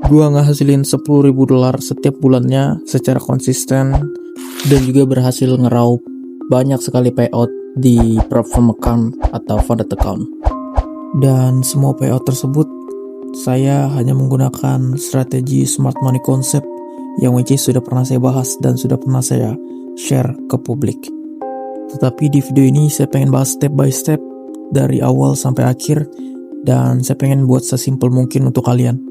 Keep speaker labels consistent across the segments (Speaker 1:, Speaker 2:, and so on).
Speaker 1: Gua ngehasilin $10.000 setiap bulannya secara konsisten dan juga berhasil ngeraup banyak sekali payout di prop firm account atau funded account. Dan semua payout tersebut saya hanya menggunakan strategi smart money concept yang which is sudah pernah saya bahas dan sudah pernah saya share ke publik. Tetapi di video ini saya pengen bahas step by step dari awal sampai akhir dan saya pengen buat sesimpel mungkin untuk kalian.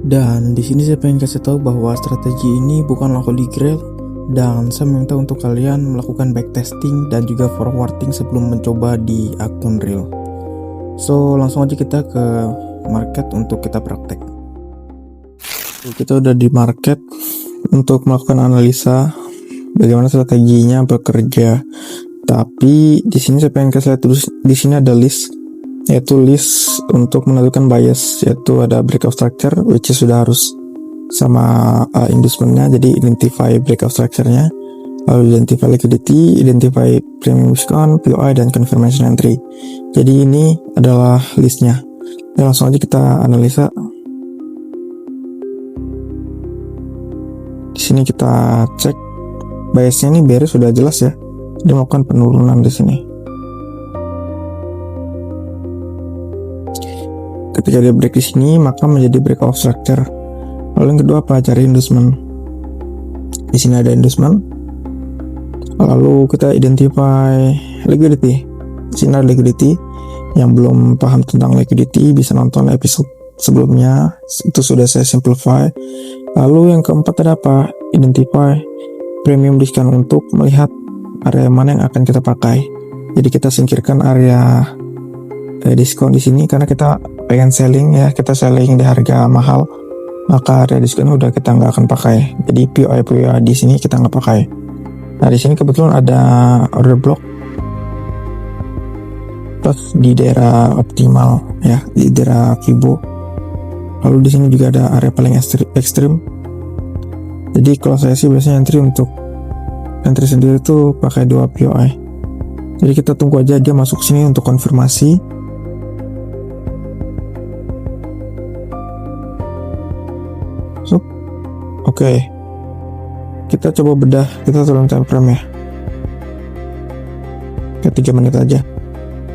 Speaker 1: Dan di sini saya pengen kasih tahu bahwa strategi ini bukanlah holy grail dan saya minta untuk kalian melakukan backtesting dan juga forwarding sebelum mencoba di akun real. So langsung aja kita ke market untuk kita praktek. Kita udah di market untuk melakukan analisa bagaimana strateginya bekerja. Tapi di sini saya pengen kasih lihat dulu, di sini ada list, yaitu list untuk menentukan bias, yaitu ada breakout structure which is sudah harus sama inducementnya. Jadi identify breakout structure-nya, lalu identify liquidity, identify premium discount, POI, dan confirmation entry. Jadi ini adalah listnya. Ya, langsung aja kita analisa. Di sini kita cek biasnya, ini bearish sudah jelas ya, dia melakukan penurunan di sini. Ketika dia break di sini, maka menjadi breakout structure. Lalu yang kedua apa? Cari inducement. Di sini ada inducement. Lalu kita identify liquidity. Di sini ada liquidity. Yang belum paham tentang liquidity bisa nonton episode sebelumnya. Itu sudah saya simplify. Lalu yang keempat ada apa? Identify premium discount untuk melihat area mana yang akan kita pakai. Jadi kita singkirkan area diskon di sini karena kita pengen selling ya, kita selling di harga mahal, maka area diskon udah kita nggak akan pakai. Jadi POI di sini kita nggak pakai. Nah di sini kebetulan ada order block plus di daerah optimal ya, di daerah Fibo. Lalu di sini juga ada area paling ekstrim. Jadi kalau saya sih biasanya entry sendiri tuh pakai 2 POI. Jadi kita tunggu aja dia masuk sini untuk konfirmasi. Oke. Kita coba bedah, kita turun time frame ya. Ke 3 menit aja.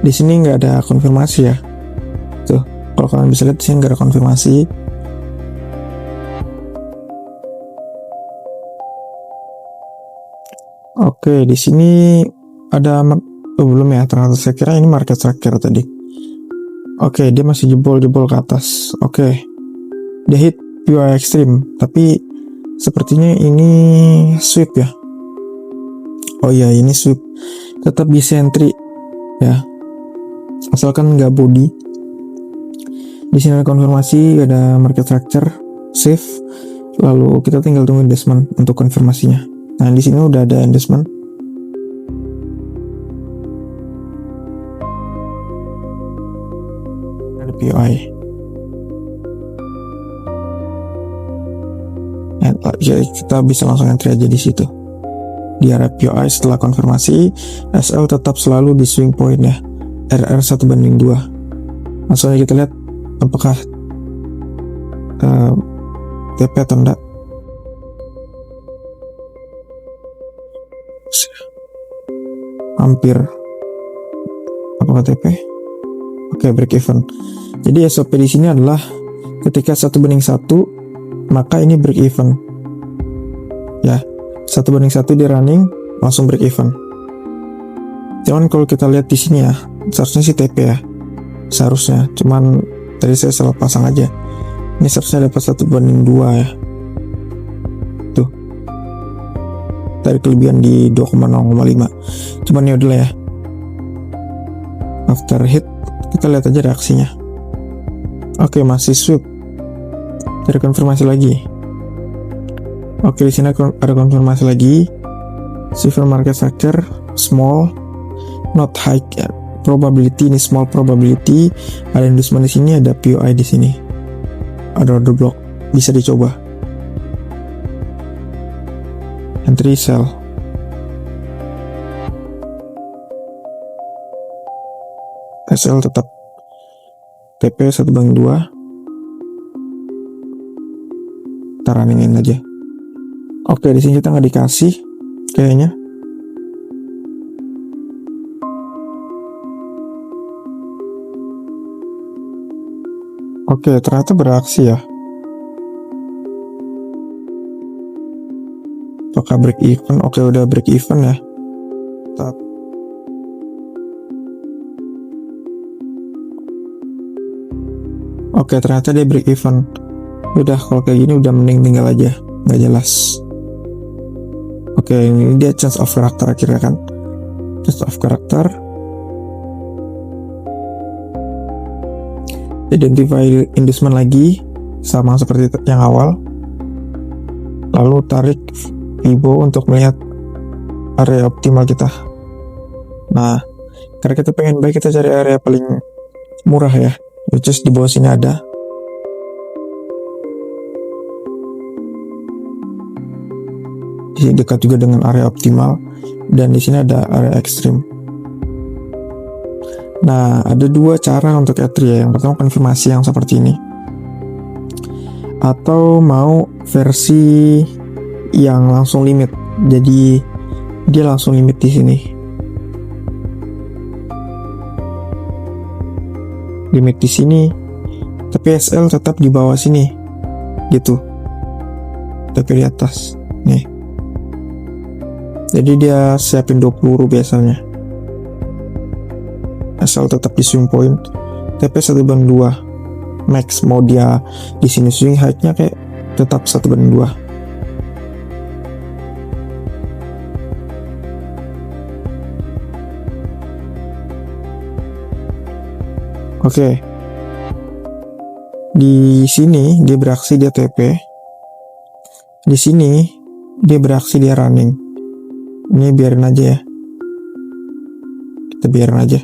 Speaker 1: Di sini nggak ada konfirmasi ya. Tuh, kalau kalian bisa lihat di sini nggak ada konfirmasi. Oke, di sini ada belum ya, ternyata saya kira ini market structure tadi. Oke, dia masih jebol ke atas. Oke. Dia hit POI extreme, tapi sepertinya ini sweep ya. Oh iya, ini sweep. Tetap bisa entry ya. Asalkan nggak body. Di sini ada konfirmasi, ada market structure, safe. Lalu kita tinggal tunggu inducement untuk konfirmasinya. Nah, di sini udah ada inducement. Ada POI. Jadi kita bisa langsung entry aja di situ. Di area POI setelah konfirmasi, SL tetap selalu di swing point ya. RR 1/2. Langsung aja kita lihat apakah TP atau enggak. Hampir. Apakah TP? Oke, break even. Jadi SOP di sini adalah ketika 1/1, maka ini break even ya. 1/1 di running langsung break even. Cuman kalau kita lihat di sini ya, seharusnya sih TP ya, seharusnya, cuman tadi saya salah pasang aja. Ini seharusnya dapat 1/2 ya. Tuh, dari kelebihan di 2,0,5. Cuman ya udahlah ya, after hit kita lihat aja reaksinya. Oke, masih sweep. Ada konfirmasi lagi. Oke, di sini ada konfirmasi lagi. Silver market structure small, not high probability, ini small probability. Ada inducement di sini, ada POI di sini. Ada order block, bisa dicoba. Entry sell. SL tetap TP 1/2.
Speaker 2: kita runningin aja. Oke, di sini kita nggak dikasih kayaknya. Oke, ternyata beraksi ya. Apakah break even? Oke, udah break even ya. Oke, ternyata dia break even. Udah, kalau kayak gini udah mending tinggal aja, nggak jelas. Oke, ini dia change of character akhirnya kan. Change of character. Identify inducement lagi, sama seperti yang awal. Lalu tarik Fibo untuk melihat area optimal kita. Nah, karena kita pengen baik, kita cari area paling murah ya, which is di bawah sini ada. Di dekat juga dengan area optimal, dan di sini ada area ekstrim. Nah, ada dua cara untuk E3 ya. Yang pertama konfirmasi yang seperti ini, atau mau versi yang langsung limit. Jadi dia langsung limit di sini. Limit di sini, tapi SL tetap di bawah sini, gitu. Tapi di atas, nih. Jadi dia siapin 20 biasanya. SL tetap di swing point, TP 1/2 max. Mau dia di sini swing height-nya kayak tetap 1/2. Oke. Di sini dia beraksi, dia TP. Di sini dia beraksi, dia running. Ini biarin aja ya. Kita biarin aja.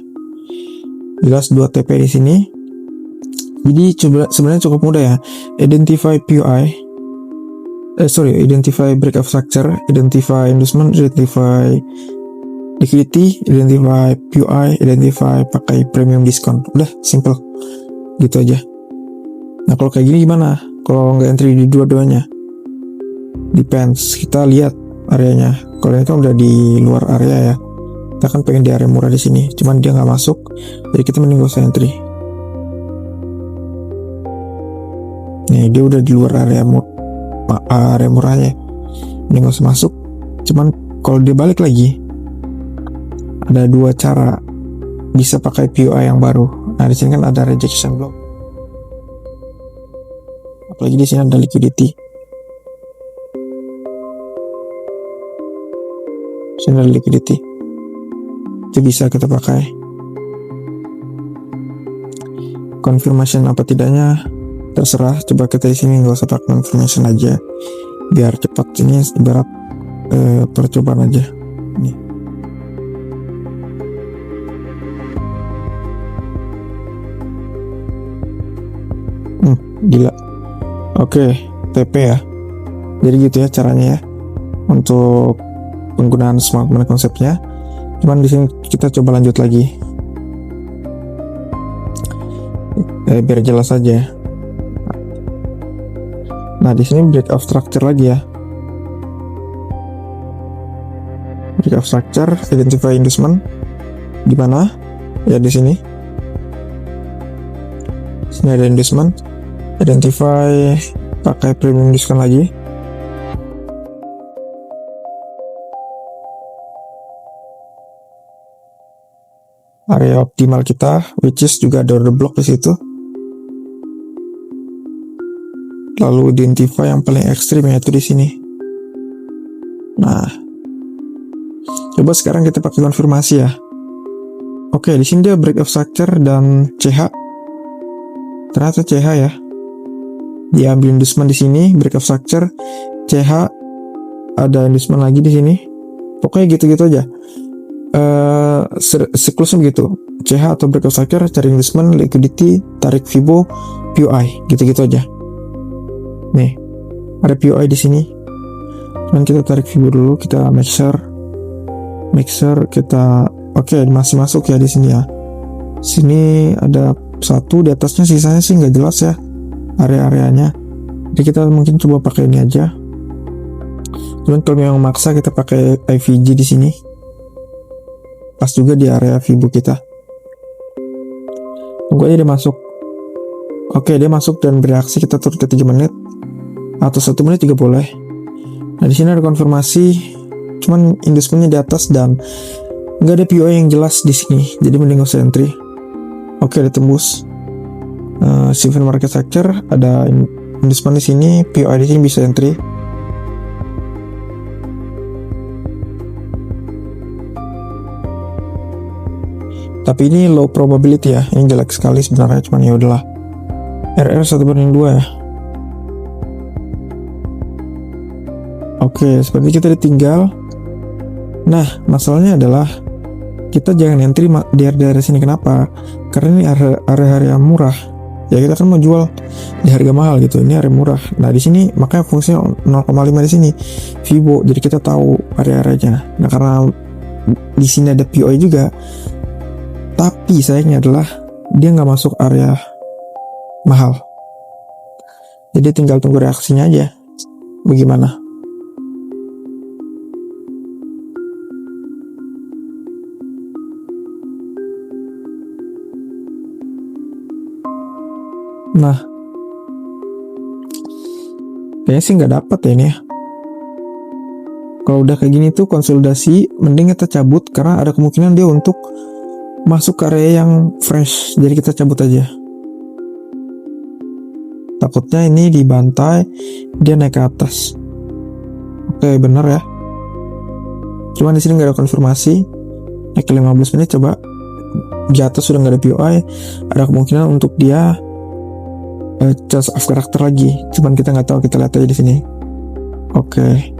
Speaker 2: Jelas 2 TP di sini. Jadi sebenarnya cukup mudah ya. Identify PUI. Identify break of structure, identify inducement, identify liquidity, identify PUI, identify pakai premium discount. Udah simple. Gitu aja. Nah, kalau kayak gini gimana? Kalau nggak entry di dua-duanya? Depends. Kita lihat areanya. Kalau ini kan udah di luar area ya. Kita kan pengen di area murah di sini, cuman dia nggak masuk, jadi kita mending gak usah entry. Nih, dia udah di luar area murahnya, mending gak usah masuk. Cuman kalau dia balik lagi, ada dua cara, bisa pakai PUI yang baru. Nah, di sini kan ada rejection block, apalagi di sini ada liquidity. Sini ada liquidity. Itu bisa kita pakai. Confirmation apa tidaknya terserah. Coba kita di sini nggak usah pakai confirmation aja, biar cepat. Ini ibarat percobaan aja. Nih. Gila. Oke, TP ya. Jadi gitu ya caranya ya untuk penggunaan smart money konsepnya. Cuman di sini kita coba lanjut lagi, biar jelas aja. Nah, di sini break of structure lagi ya. Break of structure, identify inducement. Di mana? Ya di sini. Sini ada inducement. Identify pakai premium discount lagi. Area optimal kita, which is juga ada order block di situ. Lalu identify yang paling ekstrim, yaitu di sini. Nah, coba sekarang kita pakai konfirmasi ya. Oke, di sini dia break of structure dan CH. Ternyata CH ya. Dia ambil inducement di sini, break of structure, CH, ada inducement lagi di sini. Pokoknya gitu-gitu aja. Seklusif gitu. CH atau break of structure, cari inducement, liquidity, tarik Fibo, PUI, gitu-gitu aja. Nih, ada PUI di sini. Cuman kita tarik Fibo dulu, kita make sure kita masih masuk ya di sini ya. Sini ada satu, di atasnya sisanya sih nggak jelas ya area-areanya. Jadi kita mungkin coba pakai ini aja. Cuman kalau memang maksa kita pakai IVG di sini. Pas juga di area Vibo kita. Tunggu aja dia masuk. Oke, dia masuk dan bereaksi, kita turun ke 3 menit. Atau 1 menit juga boleh. Nah, di sini ada konfirmasi. Cuman inducementnya di atas dan nggak ada POI yang jelas di sini. Jadi mending usah entry. Oke, ada tembus. Civil market structure ada inducement di sini, POI di sini bisa entry. Tapi ini low probability ya, ini jelek sekali sebenarnya, cuman ya udahlah. RR 1/2 ya. Oke, seperti kita ditinggal. Nah, masalahnya adalah kita jangan entry di daerah sini. Kenapa? Karena ini area murah. Ya kita kan mau jual di harga mahal gitu. Ini area murah. Nah, di sini makanya fungsinya 0,5 di sini. Vibo. Jadi kita tahu area-areanya. Nah, karena di sini ada POI juga. Tapi sayangnya adalah dia nggak masuk area mahal. Jadi tinggal tunggu reaksinya aja. Bagaimana? Nah, kayaknya sih nggak dapat ya ini ya. Kalau udah kayak gini tuh konsolidasi, mending kita cabut karena ada kemungkinan dia untuk masuk ke area yang fresh. Jadi kita cabut aja. Takutnya ini dibantai, dia naik ke atas. Oke, bener ya. Cuman di sini nggak ada konfirmasi. Naik ke 15 menit coba. Di atas sudah nggak ada POI, ada kemungkinan untuk dia change of karakter lagi. Cuman kita nggak tahu, kita lihat aja di sini. Oke.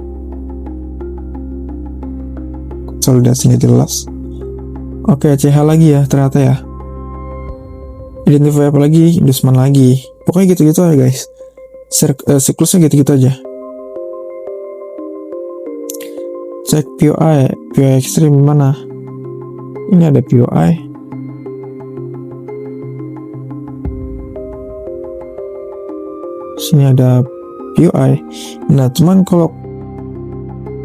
Speaker 2: Konsolidasinya jelas. Oke, CH lagi ya ternyata ya. Identify apa lagi? Inducement lagi. Pokoknya gitu-gitu aja guys. Siklusnya gitu-gitu aja. Cek POI. POI ekstrim mana? Ini ada POI. Sini ada POI. Nah, cuman kalau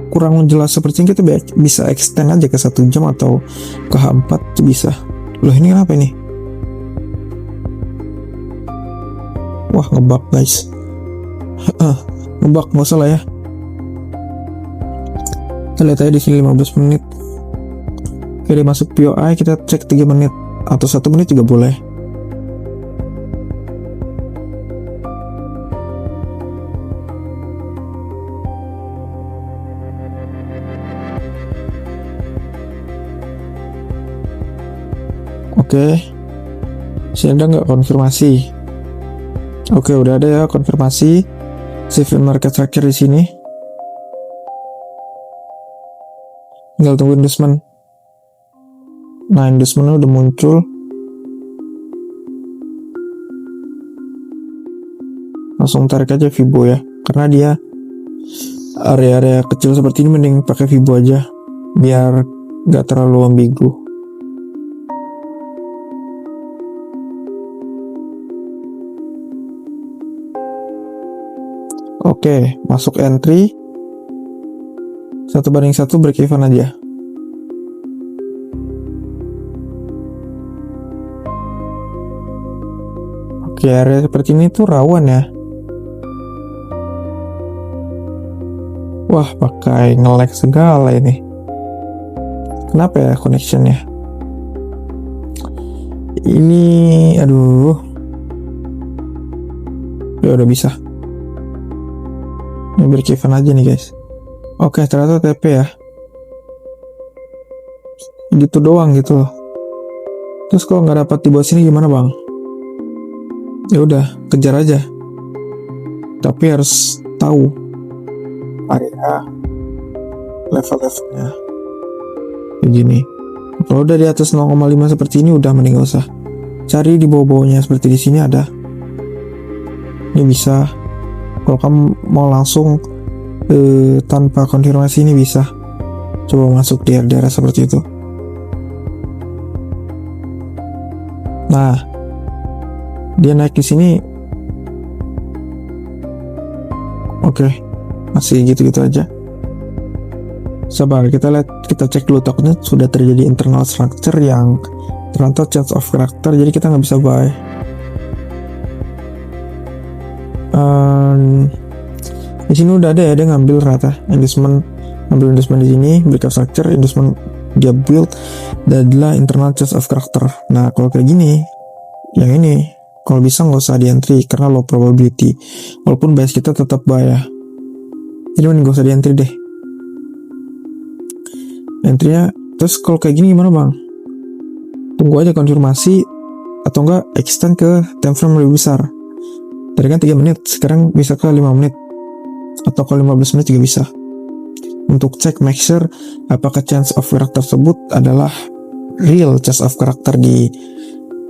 Speaker 2: kurang jelas seperti ini kita bisa extend aja ke 1 jam atau ke H4 itu bisa. Loh, ini kenapa ini? Wah, ngebug guys. Ngebug, nggak salah ya. Kita lihat aja di sini 15 menit. Oke, dia masuk POI, kita cek 3 menit atau 1 menit juga boleh. Oke, sini ada nggak konfirmasi? Oke, udah ada ya konfirmasi. Civil market structure di sini. Tinggal tunggu inducement. Nah, inducementnya udah muncul. Langsung tarik aja Vibo ya, karena dia area-area kecil seperti ini mending pakai Vibo aja, biar nggak terlalu ambigu. Oke, masuk entry 1/1 break even aja. Oke, area seperti ini tuh rawan ya. Wah, pakai nge-lag segala ini. Kenapa ya connectionnya? Ini, aduh. Ya udah bisa. Ini break even aja nih guys. Oke, ternyata TP ya. Gitu doang gitu loh. Terus kalau nggak dapat di bawah sini gimana bang? Ya udah, kejar aja. Tapi harus tahu area level-levelnya. Kayak gini. Kalau udah di atas 0,5 seperti ini udah mending gak usah. Cari di bawah-bawahnya seperti di sini ada. Ini bisa. Kalau kamu mau langsung tanpa konfirmasi ini bisa. Coba masuk di daerah seperti itu. Nah, dia naik di sini. Oke, masih gitu-gitu aja. Sabar, kita cek dulu, takutnya sudah terjadi internal structure yang ternyata change of character, jadi kita nggak bisa buy. Di sini udah ada ya, dia ngambil rata inducement, ngambil inducement di sini, breakout structure, inducement dia build, dan adalah internal change of character. Nah kalau kayak gini, yang ini kalau bisa nggak usah di entry karena low probability, walaupun bias kita tetap buy ya. Jadi mending gak usah di entry deh. Entry-nya, terus kalau kayak gini gimana bang? Tunggu aja konfirmasi atau enggak extend ke time frame lebih besar. Tadi kan 3 menit, sekarang bisa ke 5 menit atau ke 15 menit juga bisa. Untuk cek make sure apakah change of character tersebut adalah real change of character di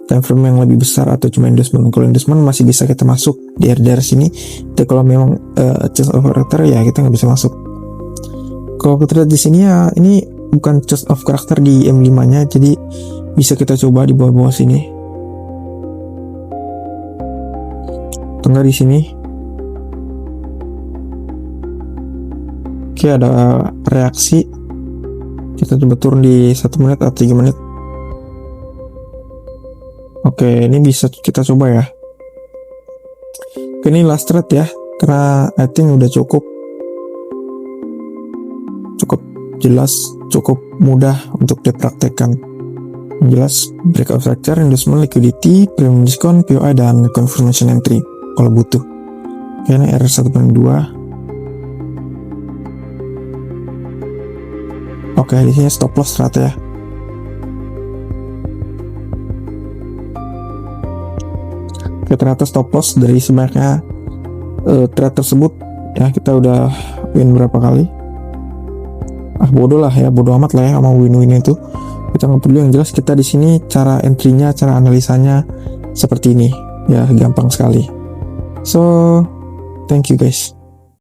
Speaker 2: time frame yang lebih besar atau cuma inducement. Kalau inducement masih bisa kita masuk di daerah sini, tapi kalau memang change of character ya kita nggak bisa masuk. Kalau kita lihat di sini ya, ini bukan change of character di M5 nya, jadi bisa kita coba di bawah-bawah sini. Tengah di sini. Oke, ada reaksi. Kita coba turun di 1 menit atau 3 menit. Oke, ini bisa kita coba ya. Oke, ini last trade ya, karena I think udah cukup jelas, cukup mudah untuk dipraktekkan. Jelas breakout structure, inducement, liquidity, premium discount, POI, dan confirmation entry kalau butuh. Oke, ini R1.2. Oke, di sini stop loss rata ya. Oke, ternyata stop loss dari sebanyaknya trade tersebut ya, kita udah win berapa kali. Bodoh lah ya, bodoh amat lah ya sama win-win itu. Kita nggak peduli, yang jelas kita di sini cara entry-nya, cara analisanya seperti ini ya, gampang sekali. So, thank you guys.